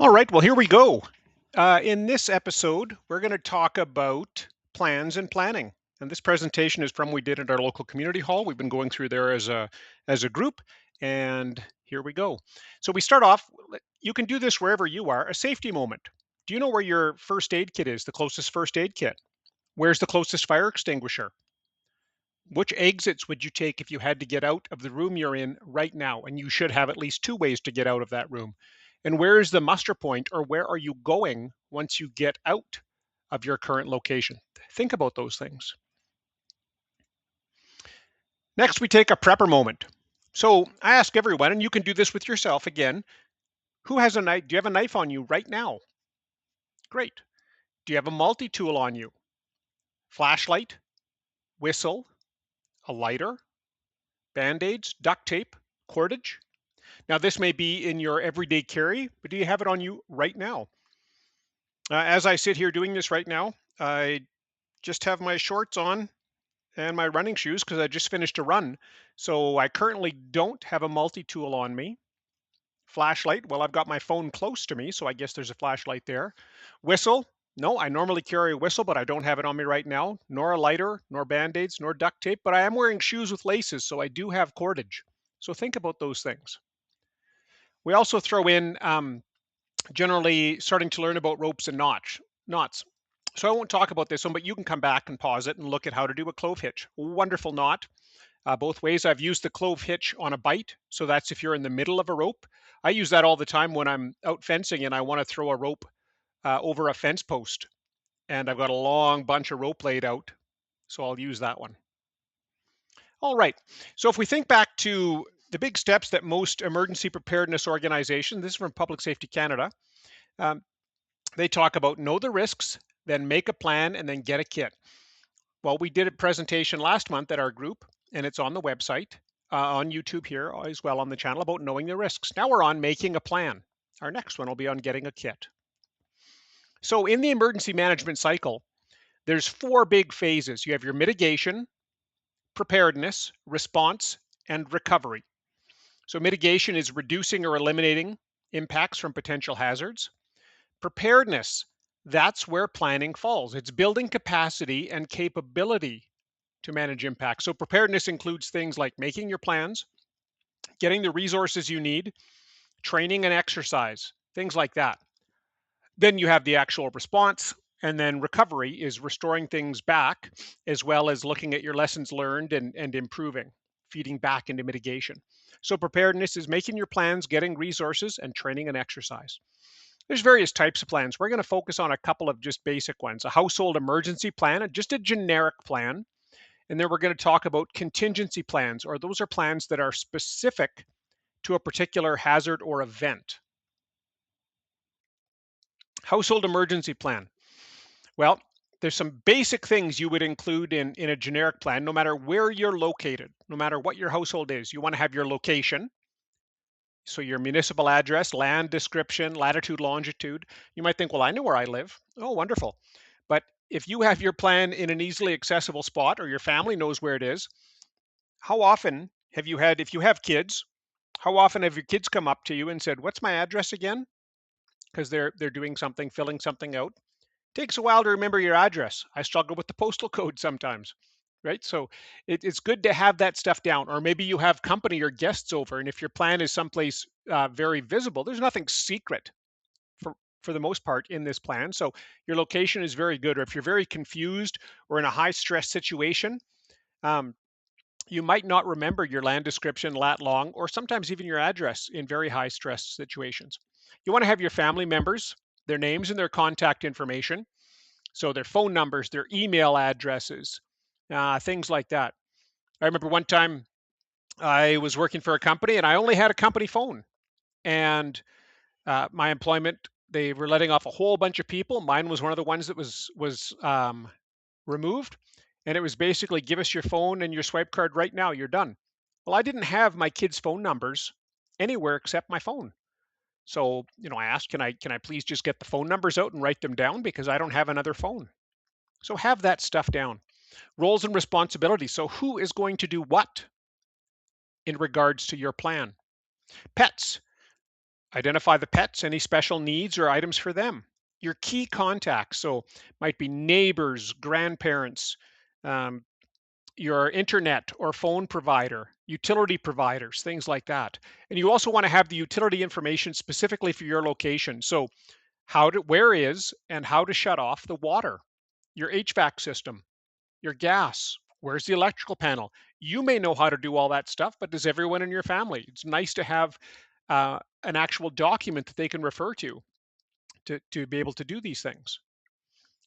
All right, well, here we go. In this episode, we're going to talk about plans and planning. And this presentation is from we did at our local community hall. We've been going through there as a group, and here we go. So we start off. You can do this wherever you are. A safety moment. Do you know where your first aid kit is? The closest first aid kit. Where's the closest fire extinguisher? Which exits would you take if you had to get out of the room you're in right now? And you should have at least two ways to get out of that room. And where is the muster point, or where are you going once you get out of your current location? Think about those things. Next, we take a prepper moment. So I ask everyone, and you can do this with yourself again, who has a knife? Do you have a knife on you right now? Great. Do you have a multi tool on you? Flashlight, whistle, a lighter, band aids, duct tape, cordage? Now, this may be in your everyday carry, but do you have it on you right now? As I sit here doing this right now, I just have my shorts on and my running shoes because I just finished a run. So I currently don't have a multi tool on me. Flashlight, well, I've got my phone close to me, so I guess there's a flashlight there. Whistle, no, I normally carry a whistle, but I don't have it on me right now. Nor a lighter, nor band aids, nor duct tape, but I am wearing shoes with laces, so I do have cordage. So think about those things. We also throw in generally starting to learn about ropes and knots. So I won't talk about this one, but you can come back and pause it and look at how to do a clove hitch. Wonderful knot. Both ways. I've used the clove hitch on a bite. So that's if you're in the middle of a rope. I use that all the time when I'm out fencing and I want to throw a rope over a fence post. And I've got a long bunch of rope laid out. So I'll use that one. All right. So if we think back to the big steps that most emergency preparedness organizations, this is from Public Safety Canada, um, they talk about know the risks, then make a plan, and then get a kit. Well, we did a presentation last month at our group, and it's on the website, on YouTube here as well on the channel about knowing the risks. Now we're on making a plan. Our next one will be on getting a kit. So in the emergency management cycle, there's four big phases. You have your mitigation, preparedness, response, and recovery. So mitigation is reducing or eliminating impacts from potential hazards. Preparedness, that's where planning falls. It's building capacity and capability to manage impact. So preparedness includes things like making your plans, getting the resources you need, training and exercise, things like that. Then you have the actual response, and then recovery is restoring things back, as well as looking at your lessons learned and improving, feeding back into mitigation. So preparedness is making your plans, getting resources, and training and exercise. There's various types of plans. We're going to focus on a couple of just basic ones. A household emergency plan, just a generic plan. And then we're going to talk about contingency plans, or those are plans that are specific to a particular hazard or event. Household emergency plan. Well, there's some basic things you would include in a generic plan, no matter where you're located, no matter what your household is. You want to have your location, so your municipal address, land description, latitude, longitude. You might think, well, I know where I live. Oh, wonderful. But if you have your plan in an easily accessible spot or your family knows where it is, how often have you had, if you have kids, how often have your kids come up to you and said, "What's my address again?" Because they're doing something, filling something out. Takes a while to remember your address. I struggle with the postal code sometimes, right? So it's good to have that stuff down. Or maybe you have company or guests over, and if your plan is someplace very visible, there's nothing secret for for the most part in this plan. So your location is very good. Or if you're very confused or in a high stress situation, um, you might not remember your land description lat long, or sometimes even your address in very high stress situations. You want to have your family members, their names and their contact information. So their phone numbers, their email addresses, things like that. I remember one time I was working for a company and I only had a company phone. And my employment, they were letting off a whole bunch of people. Mine was one of the ones that was removed. And it was basically give us your phone and your swipe card right now. You're done. Well, I didn't have my kids' phone numbers anywhere except my phone. So, I asked, can I please just get the phone numbers out and write them down because I don't have another phone. So have that stuff down. Roles and responsibilities. So who is going to do what in regards to your plan? Pets. Identify the pets, any special needs or items for them. Your key contacts, so might be neighbors, grandparents, um, your internet or phone provider, utility providers, things like that. And you also want to have the utility information specifically for your location. So where is and how to shut off the water, your HVAC system, your gas, where's the electrical panel. You may know how to do all that stuff, but does everyone in your family? It's nice to have an actual document that they can refer to be able to do these things.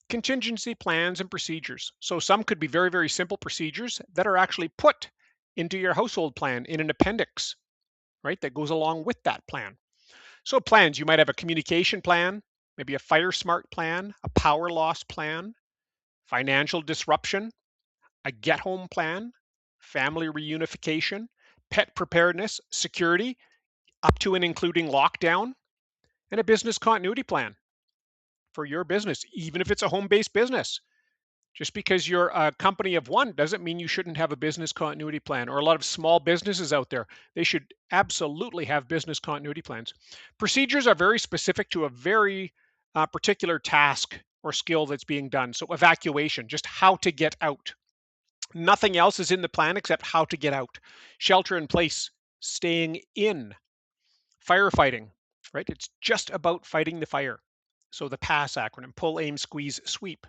Contingency plans and procedures. So some could be very, very simple procedures that are actually put into your household plan in an appendix, right? That goes along with that plan. So plans, you might have a communication plan, maybe a fire smart plan, a power loss plan, financial disruption, a get home plan, family reunification, pet preparedness, security, up to and including lockdown, and a business continuity plan for your business, even if it's a home based business. Just because you're a company of one doesn't mean you shouldn't have a business continuity plan. Or a lot of small businesses out there, they should absolutely have business continuity plans. Procedures are very specific to a very particular task or skill that's being done. So, evacuation, just how to get out. Nothing else is in the plan except how to get out. Shelter in place, staying in. Firefighting, right? It's just about fighting the fire. So the PASS acronym: pull, aim, squeeze, sweep.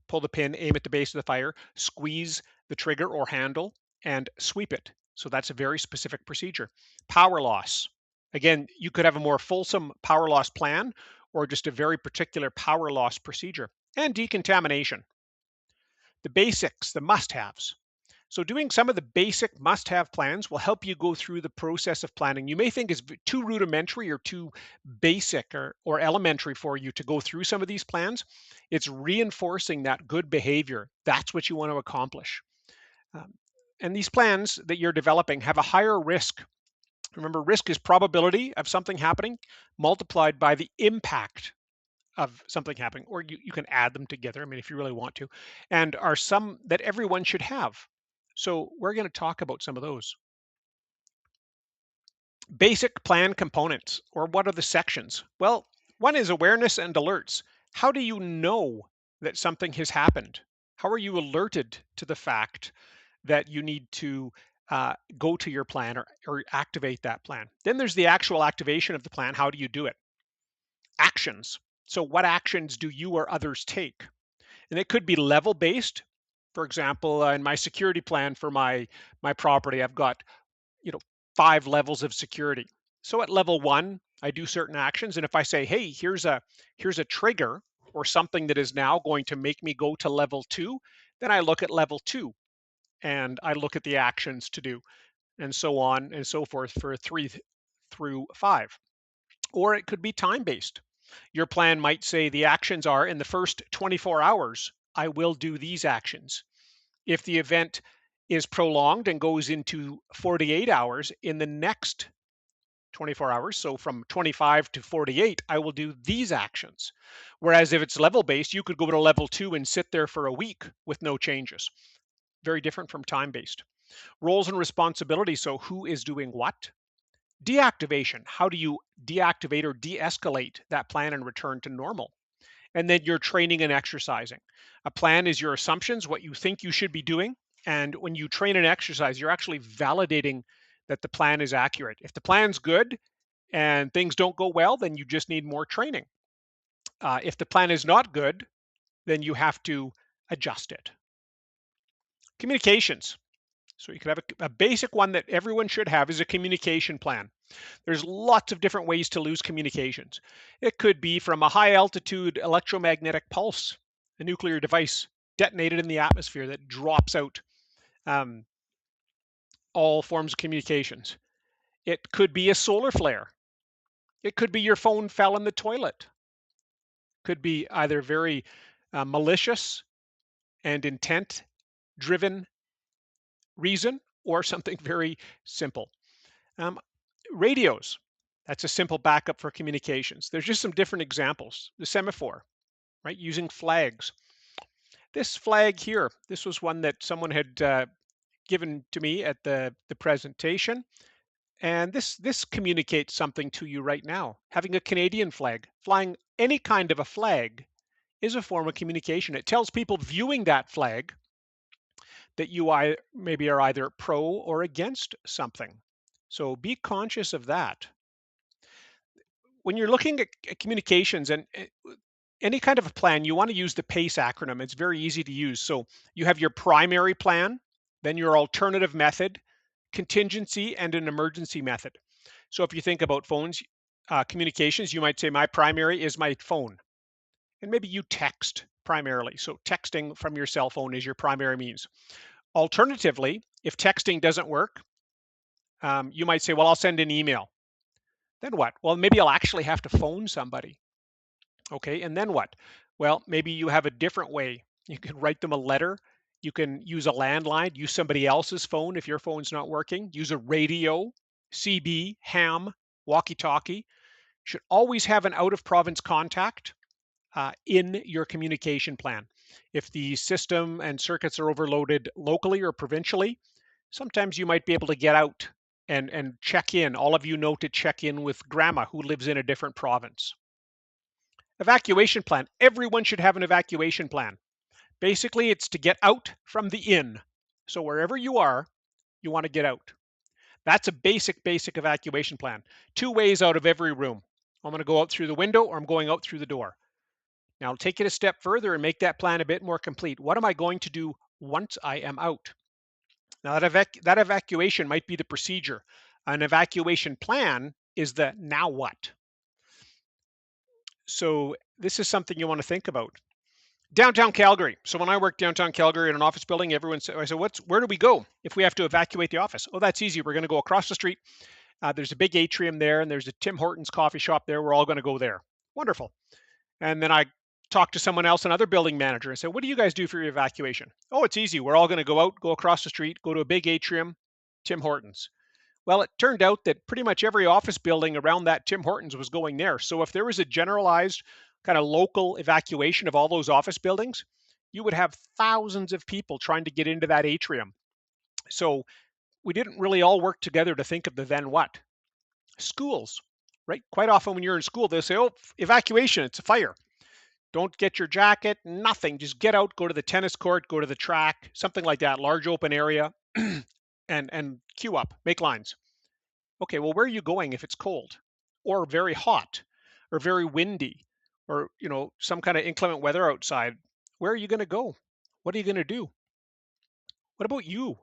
Pull the pin, aim at the base of the fire, squeeze the trigger or handle, and sweep it. So that's a very specific procedure. Power loss. Again, you could have a more fulsome power loss plan or just a very particular power loss procedure. And decontamination. The basics, the must haves. So doing some of the basic must-have plans will help you go through the process of planning. You may think it's too rudimentary or too basic or elementary for you to go through some of these plans. It's reinforcing that good behavior. That's what you want to accomplish. Um, and these plans that you're developing have a higher risk. Remember, risk is probability of something happening multiplied by the impact of something happening, or you can add them together. I mean, if you really want to, and are some that everyone should have. So we're going to talk about some of those. Basic plan components, or what are the sections? Well, one is awareness and alerts. How do you know that something has happened? How are you alerted to the fact that you need to go to your plan or activate that plan? Then there's the actual activation of the plan. How do you do it? Actions. So what actions do you or others take? And it could be level based. For example, in my security plan for my property, I've got, you know 5 levels of security. So at level 1, I do certain actions, and if I say, hey, here's a trigger or something that is now going to make me go to level 2, then I look at level 2 and I look at the actions to do, and so on and so forth for 3 through 5. Or it could be time based. Your plan might say the actions are: in the first 24 hours, I will do these actions. If the event is prolonged and goes into 48 hours, in the next 24 hours, so from 25 to 48, I will do these actions. Whereas if it's level based, you could go to level 2 and sit there for a week with no changes. Very different from time based. Roles and responsibilities. So who is doing what? Deactivation. How do you deactivate or de escalate that plan and return to normal? And then you're training and exercising. A plan is your assumptions, what you think you should be doing. And when you train and exercise, you're actually validating that the plan is accurate. If the plan's good and things don't go well, then you just need more training. If the plan is not good, then you have to adjust it. Communications. So you could have a basic one that everyone should have is a communication plan. There's lots of different ways to lose communications. It could be from a high altitude electromagnetic pulse, a nuclear device detonated in the atmosphere that drops out um, all forms of communications. It could be a solar flare. It could be your phone fell in the toilet. Could be either very malicious and intent driven reason or something very simple. Um, Radios. That's a simple backup for communications. There's just some different examples. The semaphore, right? Using flags. This flag here, this was one that someone had given to me at the presentation. And this communicates something to you right now. Having a Canadian flag, flying any kind of a flag is a form of communication. It tells people viewing that flag that you maybe are either pro or against something. So be conscious of that. When you're looking at communications and any kind of a plan, you want to use the PACE acronym. It's very easy to use. So you have your primary plan, then your alternative method, contingency, and an emergency method. So if you think about phones, communications, you might say my primary is my phone. And maybe you text primarily. So texting from your cell phone is your primary means. Alternatively, if texting doesn't work, you might say, well, I'll send an email. Then what? Well, maybe I'll actually have to phone somebody. Okay, and then what? Well, maybe you have a different way. You can write them a letter. You can use a landline, use somebody else's phone if your phone's not working, use a radio, CB, ham, walkie talkie. Should always have an out of province contact in your communication plan. If the system and circuits are overloaded locally or provincially, sometimes you might be able to get out and check in. All of you know to check in with grandma who lives in a different province. Evacuation plan. Everyone should have an evacuation plan. Basically, it's to get out from the in. So wherever you are, you want to get out. That's a basic evacuation plan. Two ways out of every room. I'm going to go out through the window or I'm going out through the door. Now, I'll take it a step further and make that plan a bit more complete. What am I going to do once I am out? Now, that evacuation might be the procedure. An evacuation plan is the now what. So this is something you want to think about. Downtown Calgary. So when I worked downtown Calgary in an office building, everyone said, I said, where do we go if we have to evacuate the office? Oh, that's easy. We're going to go across the street. There's a big atrium there, and there's a Tim Hortons coffee shop there. We're all going to go there. Wonderful. And then I talked to someone else, another building manager, and said, what do you guys do for your evacuation? Oh, it's easy. We're all going to go out, go across the street, go to a big atrium, Tim Hortons. Well, it turned out that pretty much every office building around that Tim Hortons was going there. So if there was a generalized kind of local evacuation of all those office buildings, you would have thousands of people trying to get into that atrium. So we didn't really all work together to think of the then what. Schools, right? Quite often when you're in school, they'll say, oh, evacuation, it's a fire. Don't get your jacket, nothing. Just get out, go to the tennis court, go to the track, something like that, large open area, and queue up, make lines. Okay, well, where are you going if it's cold or very hot or very windy or, some kind of inclement weather outside? Where are you going to go? What are you going to do? What about you?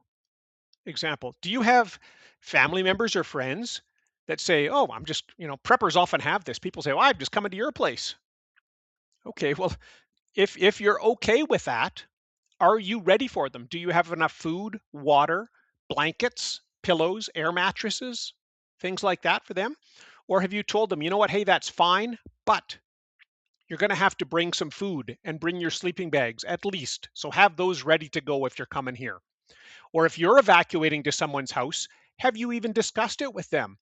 Example, do you have family members or friends that say, oh, I'm just, preppers often have this. People say, well, I'm just coming to your place. Okay, well, if you're okay with that, are you ready for them? Do you have enough food, water, blankets, pillows, air mattresses, things like that for them? Or have you told them, you know what, hey, that's fine, but you're going to have to bring some food and bring your sleeping bags at least. So have those ready to go if you're coming here. Or if you're evacuating to someone's house, have you even discussed it with them?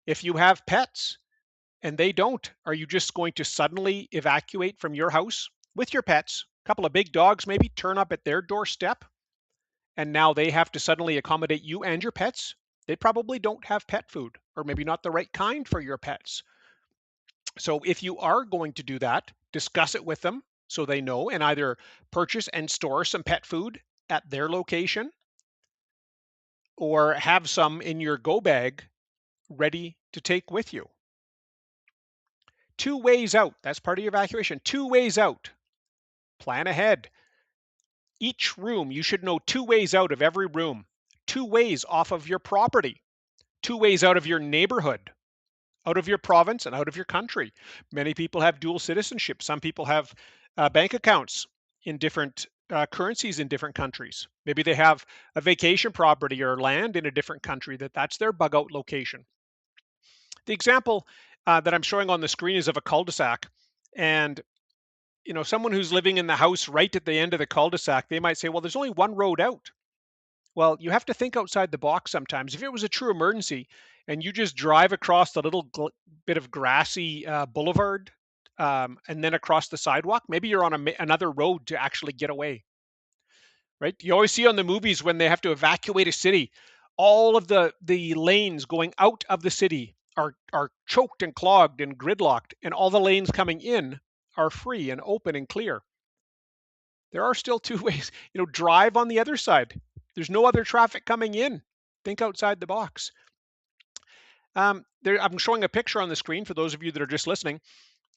If you have pets and they don't, are you just going to suddenly evacuate from your house with your pets? A couple of big dogs maybe turn up at their doorstep and now they have to suddenly accommodate you and your pets. They probably don't have pet food or maybe not the right kind for your pets. So if you are going to do that, discuss it with them so they know and either purchase and store some pet food at their location or have some in your go bag ready to take with you. 2 ways out. That's part of your evacuation. 2 ways out. Plan ahead. Each room, you should know 2 ways out of every room, 2 ways off of your property, 2 ways out of your neighborhood, out of your province, and out of your country. Many people have dual citizenship. Some people have bank accounts in different currencies in different countries. Maybe they have a vacation property or land in a different country that's their bug out location. The example that I'm showing on the screen is of a cul-de-sac. And someone who's living in the house right at the end of the cul-de-sac, they might say, well, there's only one road out. Well, you have to think outside the box sometimes. If it was a true emergency and you just drive across the little bit of grassy boulevard and then across the sidewalk, maybe you're on another road to actually get away, right? You always see on the movies when they have to evacuate a city, All of the lanes going out of the city are choked and clogged and gridlocked, and all the lanes coming in are free and open and clear. There are still two ways. Drive on the other side. There's no other traffic coming in. Think outside the box. I'm showing a picture on the screen for those of you that are just listening,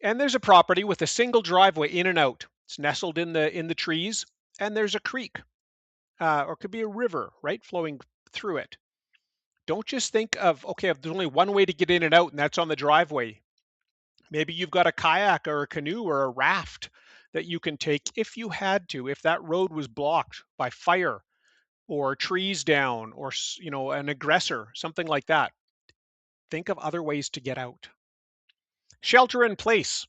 and there's a property with a single driveway in and out. It's nestled in the trees, and there's a creek, or it could be a river, right, flowing through it. Don't just think of, okay, if there's only one way to get in and out, and that's on the driveway. Maybe you've got a kayak or a canoe or a raft that you can take if you had to, if that road was blocked by fire or trees down or an aggressor, something like that. Think of other ways to get out. Shelter in place.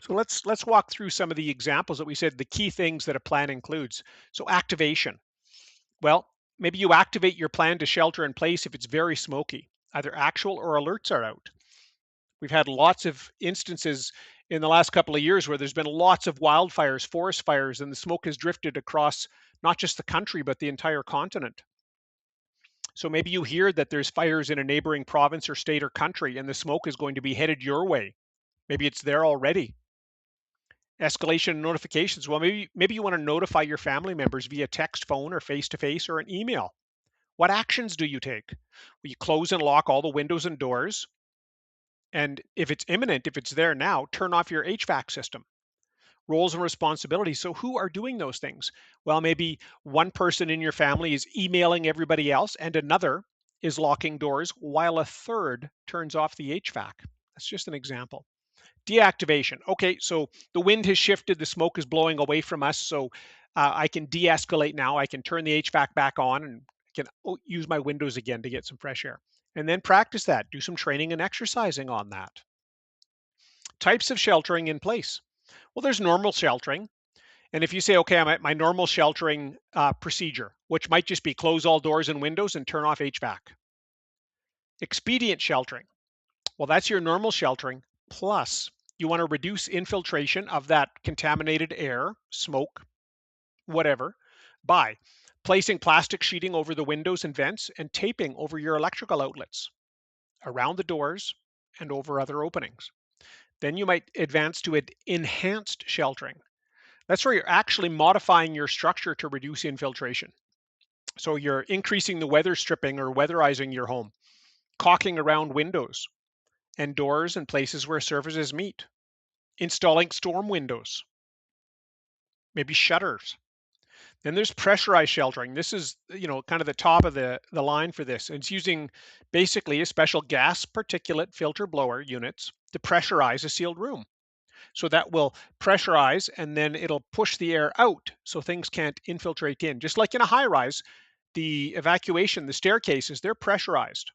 So let's walk through some of the examples that we said, the key things that a plan includes. So activation. Well, maybe you activate your plan to shelter in place if it's very smoky. Either actual or alerts are out. We've had lots of instances in the last couple of years where there's been lots of wildfires, forest fires, and the smoke has drifted across not just the country, but the entire continent. So maybe you hear that there's fires in a neighboring province or state or country, and the smoke is going to be headed your way. Maybe it's there already. Escalation notifications. Well, maybe you want to notify your family members via text, phone, or face to face, or an email. What actions do you take? Well, you close and lock all the windows and doors. And if it's imminent, if it's there now, turn off your HVAC system. Roles and responsibilities. So, who are doing those things? Well, maybe one person in your family is emailing everybody else, and another is locking doors while a third turns off the HVAC. That's just an example. Deactivation. Okay, so the wind has shifted, the smoke is blowing away from us, so I can de escalate now. I can turn the HVAC back on and can use my windows again to get some fresh air. And then practice that. Do some training and exercising on that. Types of sheltering in place. Well, there's normal sheltering. And if you say, okay, I'm at my normal sheltering procedure, which might just be close all doors and windows and turn off HVAC. Expedient sheltering. Well, that's your normal sheltering. Plus, you want to reduce infiltration of that contaminated air, smoke, whatever, by placing plastic sheeting over the windows and vents and taping over your electrical outlets, around the doors, and over other openings. Then you might advance to enhanced sheltering. That's where you're actually modifying your structure to reduce infiltration. So you're increasing the weather stripping or weatherizing your home, caulking around windows and doors and places where surfaces meet, installing storm windows, maybe shutters. Then there's pressurized sheltering. This is, kind of the top of the line for this. And it's using basically a special gas particulate filter blower units to pressurize a sealed room. So that will pressurize and then it'll push the air out so things can't infiltrate in. Just like in a high rise, the evacuation, the staircases, they're pressurized.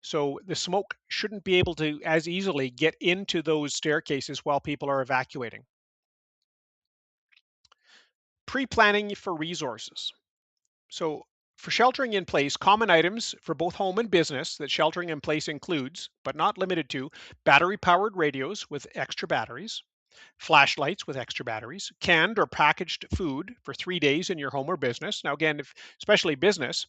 So the smoke shouldn't be able to as easily get into those staircases while people are evacuating. Pre-planning for resources. So for sheltering in place, common items for both home and business that sheltering in place includes, but not limited to, battery-powered radios with extra batteries, flashlights with extra batteries, canned or packaged food for 3 days in your home or business. Now, again, especially business,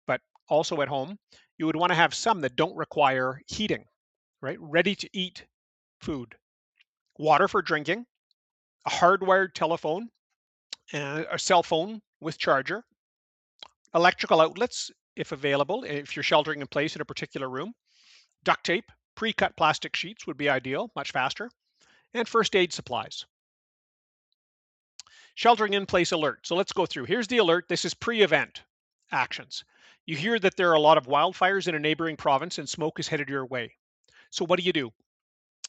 but also at home, you would want to have some that don't require heating, right? Ready to eat food, water for drinking, a hardwired telephone, and a cell phone with charger, electrical outlets if available, if you're sheltering in place in a particular room, duct tape, pre-cut plastic sheets would be ideal, much faster, and first aid supplies. Sheltering in place alert. So let's go through. Here's the alert. This is pre-event actions. You hear that there are a lot of wildfires in a neighboring province and smoke is headed your way. So what do?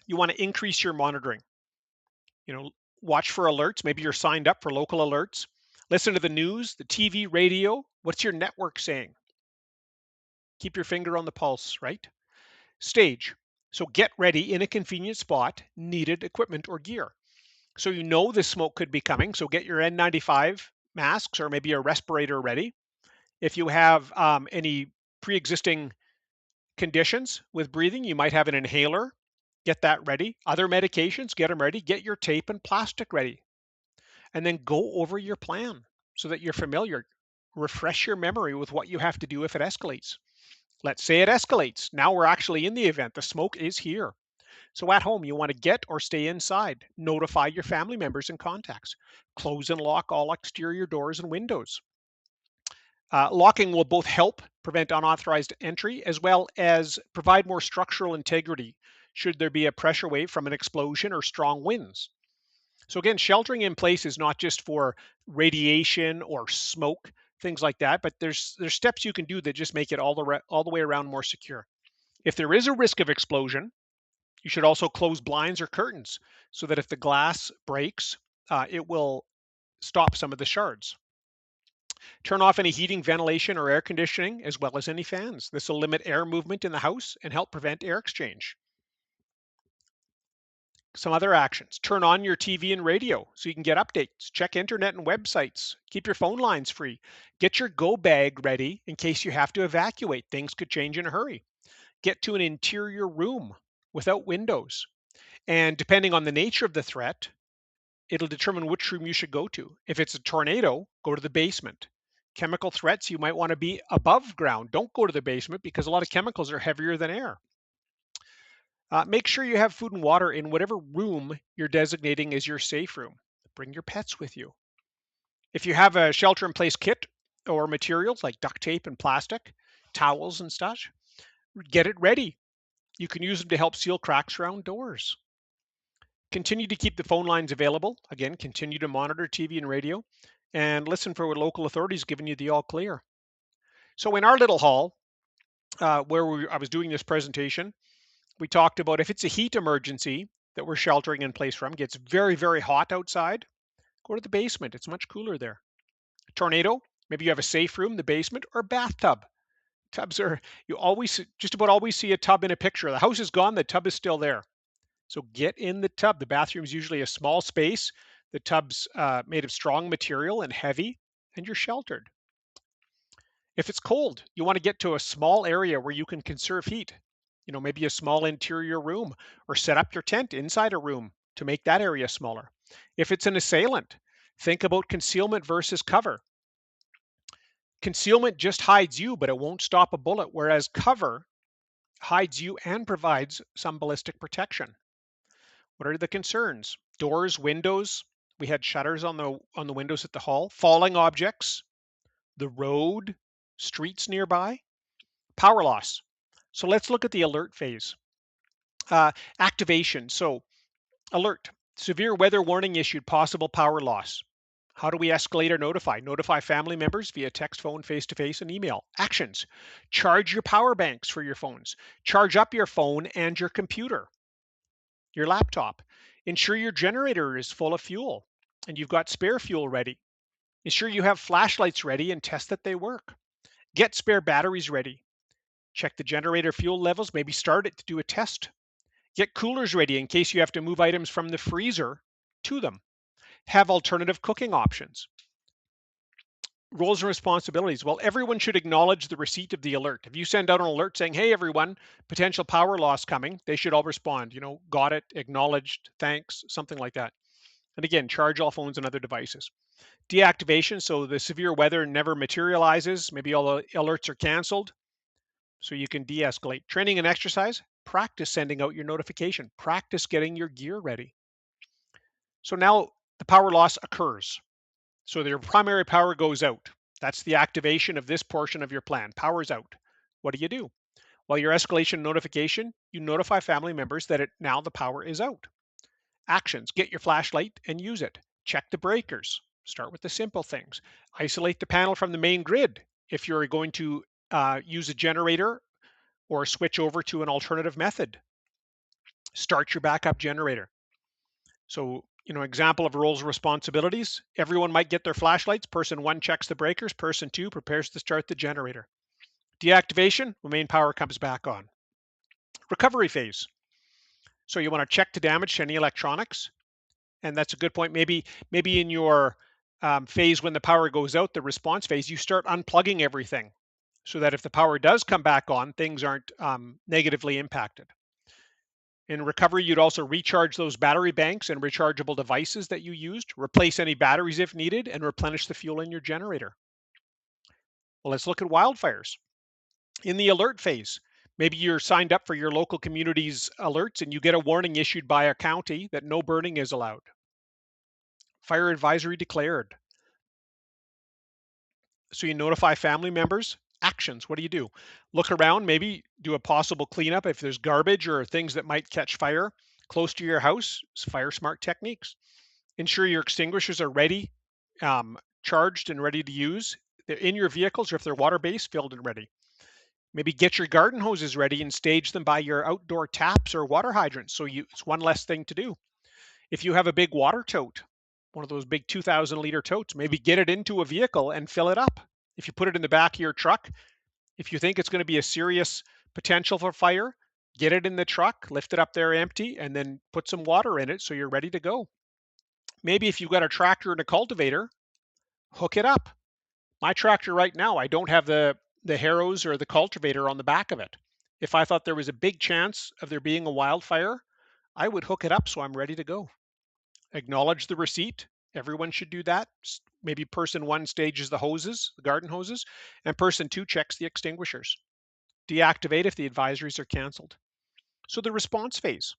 You want to increase your monitoring. Watch for alerts. Maybe you're signed up for local alerts. Listen to the news, the TV, radio. What's your network saying? Keep your finger on the pulse, right? Stage. So get ready in a convenient spot, needed equipment or gear. So you know the smoke could be coming. So get your N95 masks or maybe a respirator ready. If you have any pre-existing conditions with breathing, you might have an inhaler. Get that ready. Other medications, get them ready. Get your tape and plastic ready. And then go over your plan so that you're familiar. refresh your memory with what you have to do if it escalates. Let's say it escalates. Now we're actually in the event. The smoke is here. So at home, you want to get or stay inside. Notify your family members and contacts. Close and lock all exterior doors and windows. Locking will both help prevent unauthorized entry as well as provide more structural integrity should there be a pressure wave from an explosion or strong winds. So again, sheltering in place is not just for radiation or smoke, things like that, but there's steps you can do that just make it all the way around more secure. If there is a risk of explosion, you should also close blinds or curtains so that if the glass breaks, it will stop some of the shards. Turn off any heating, ventilation, or air conditioning, as well as any fans. This will limit air movement in the house and help prevent air exchange. Some other actions: turn on your TV and radio so you can get updates, check internet and websites, keep your phone lines free, get your go bag ready in case you have to evacuate. Things could change in a hurry. Get to an interior room without windows. And depending on the nature of the threat, it'll determine which room you should go to. If it's a tornado, go to the basement. Chemical threats, you might want to be above ground. Don't go to the basement because a lot of chemicals are heavier than air. Make sure you have food and water in whatever room you're designating as your safe room. Bring your pets with you. If you have a shelter in place kit or materials like duct tape and plastic, towels and such, get it ready. You can use them to help seal cracks around doors. Continue to keep the phone lines available. Again, continue to monitor TV and radio and listen for what local authorities giving you the all clear. So in our little hall, I was doing this presentation, we talked about if it's a heat emergency that we're sheltering in place from, gets very, very hot outside, go to the basement. It's much cooler there. Tornado, maybe you have a safe room, the basement, or bathtub. Tubs are, you always, just about always see a tub in a picture. The house is gone, the tub is still there. So get in the tub. The bathroom is usually a small space. The tub's made of strong material and heavy, and you're sheltered. If it's cold, you want to get to a small area where you can conserve heat. Maybe a small interior room, or set up your tent inside a room to make that area smaller. If it's an assailant, think about concealment versus cover. Concealment just hides you, but it won't stop a bullet, whereas cover hides you and provides some ballistic protection. What are the concerns? Doors, windows. We had shutters on the windows at the hall. Falling objects, the road, streets nearby, power loss. So let's look at the alert phase. Activation. So alert. Severe weather warning issued. Possible power loss. How do we escalate or notify? Notify family members via text, phone, face-to-face, and email. Actions. Charge your power banks for your phones. Charge up your phone and your computer, your laptop. Ensure your generator is full of fuel and you've got spare fuel ready. Ensure you have flashlights ready and test that they work. Get spare batteries ready. Check the generator fuel levels, maybe start it to do a test. Get coolers ready in case you have to move items from the freezer to them. Have alternative cooking options. Roles and responsibilities. Well, everyone should acknowledge the receipt of the alert. If you send out an alert saying, hey, everyone, potential power loss coming, they should all respond, got it, acknowledged, thanks, something like that. And again, charge all phones and other devices. Deactivation, so the severe weather never materializes. Maybe all the alerts are canceled, so you can de-escalate. Training and exercise, practice sending out your notification. Practice getting your gear ready. So now the power loss occurs. So your primary power goes out. That's the activation of this portion of your plan. Power's out. What do? Well, your escalation notification, you notify family members that now the power is out. Actions: get your flashlight and use it. Check the breakers. Start with the simple things. Isolate the panel from the main grid if you're going to use a generator or switch over to an alternative method. Start your backup generator. So, example of roles and responsibilities. Everyone might get their flashlights. Person one checks the breakers. Person two prepares to start the generator. Deactivation, when main power comes back on. Recovery phase. So you want to check the damage to any electronics. And that's a good point. Maybe in your phase when the power goes out, the response phase, you start unplugging everything so that if the power does come back on, things aren't negatively impacted. In recovery, you'd also recharge those battery banks and rechargeable devices that you used, replace any batteries if needed, and replenish the fuel in your generator. Well, let's look at wildfires. In the alert phase, maybe you're signed up for your local community's alerts and you get a warning issued by a county that no burning is allowed. Fire advisory declared. So you notify family members. Actions, what do? Look around, maybe do a possible cleanup if there's garbage or things that might catch fire close to your house. Fire smart techniques. Ensure your extinguishers are ready, charged and ready to use. They're in your vehicles, or if they're water based, filled and ready. Maybe get your garden hoses ready and stage them by your outdoor taps or water hydrants. So it's one less thing to do. If you have a big water tote, one of those big 2,000-liter totes, maybe get it into a vehicle and fill it up. If you put it in the back of your truck, if you think it's going to be a serious potential for fire, get it in the truck, lift it up there empty, and then put some water in it so you're ready to go. Maybe if you've got a tractor and a cultivator, hook it up. My tractor right now, I don't have the harrows or the cultivator on the back of it. If I thought there was a big chance of there being a wildfire, I would hook it up so I'm ready to go. Acknowledge the receipt. Everyone should do that. Maybe person one stages the hoses, the garden hoses, and person two checks the extinguishers. Deactivate if the advisories are canceled. So the response phase.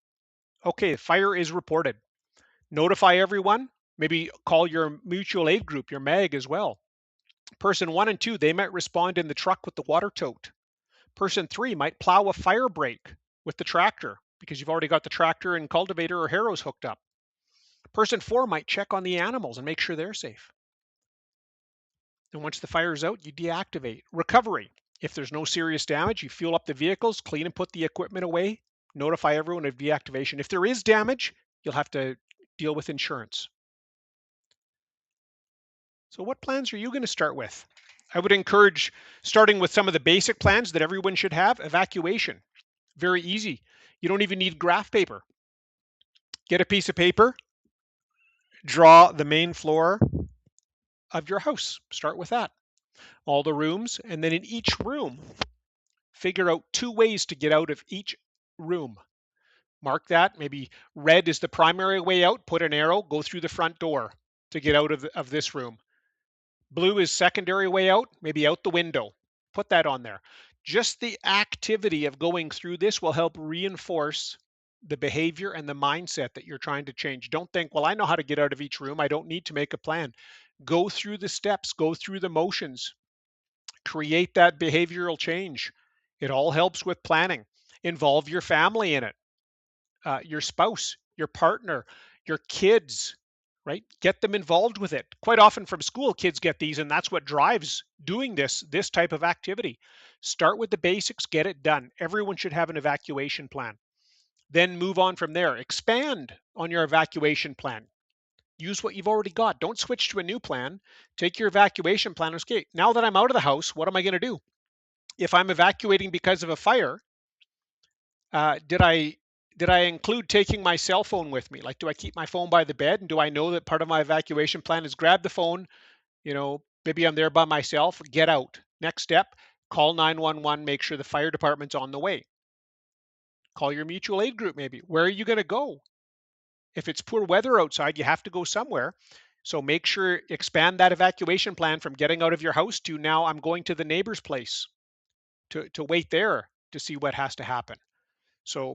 Okay, fire is reported. Notify everyone. Maybe call your mutual aid group, your MAG as well. Person one and two, they might respond in the truck with the water tote. Person three might plow a fire break with the tractor because you've already got the tractor and cultivator or harrows hooked up. Person four might check on the animals and make sure they're safe. And once the fire is out, you deactivate. Recovery. If there's no serious damage, you fuel up the vehicles, clean and put the equipment away, notify everyone of deactivation. If there is damage, you'll have to deal with insurance. So what plans are you going to start with? I would encourage starting with some of the basic plans that everyone should have. Evacuation. Very easy. You don't even need graph paper. Get a piece of paper, draw the main floor of your house. Start with that. All the rooms, and then in each room, figure out 2 ways to get out of each room. Mark that. Maybe red is the primary way out. Put an arrow, go through the front door to get out of this room. Blue is secondary way out, maybe out the window. Put that on there. Just the activity of going through this will help reinforce the behavior and the mindset that you're trying to change. Don't think, well, I know how to get out of each room. I don't need to make a plan. Go through the steps, go through the motions, create that behavioral change. It all helps with planning. Involve your family in it, your spouse, your partner, your kids, right? Get them involved with it. Quite often from school, kids get these, and that's what drives doing this type of activity. Start with the basics, get it done. Everyone should have an evacuation plan. Then move on from there. Expand on your evacuation plan. Use what you've already got. Don't switch to a new plan. Take your evacuation plan. Okay, now that I'm out of the house, what am I going to do? If I'm evacuating because of a fire, did I include taking my cell phone with me? Like, do I keep my phone by the bed? And do I know that part of my evacuation plan is grab the phone, maybe I'm there by myself, get out. Next step, call 911, make sure the fire department's on the way. Call your mutual aid group maybe. Where are you going to go? If it's poor weather outside, you have to go somewhere. So make sure, expand that evacuation plan from getting out of your house to now I'm going to the neighbor's place to wait there to see what has to happen. So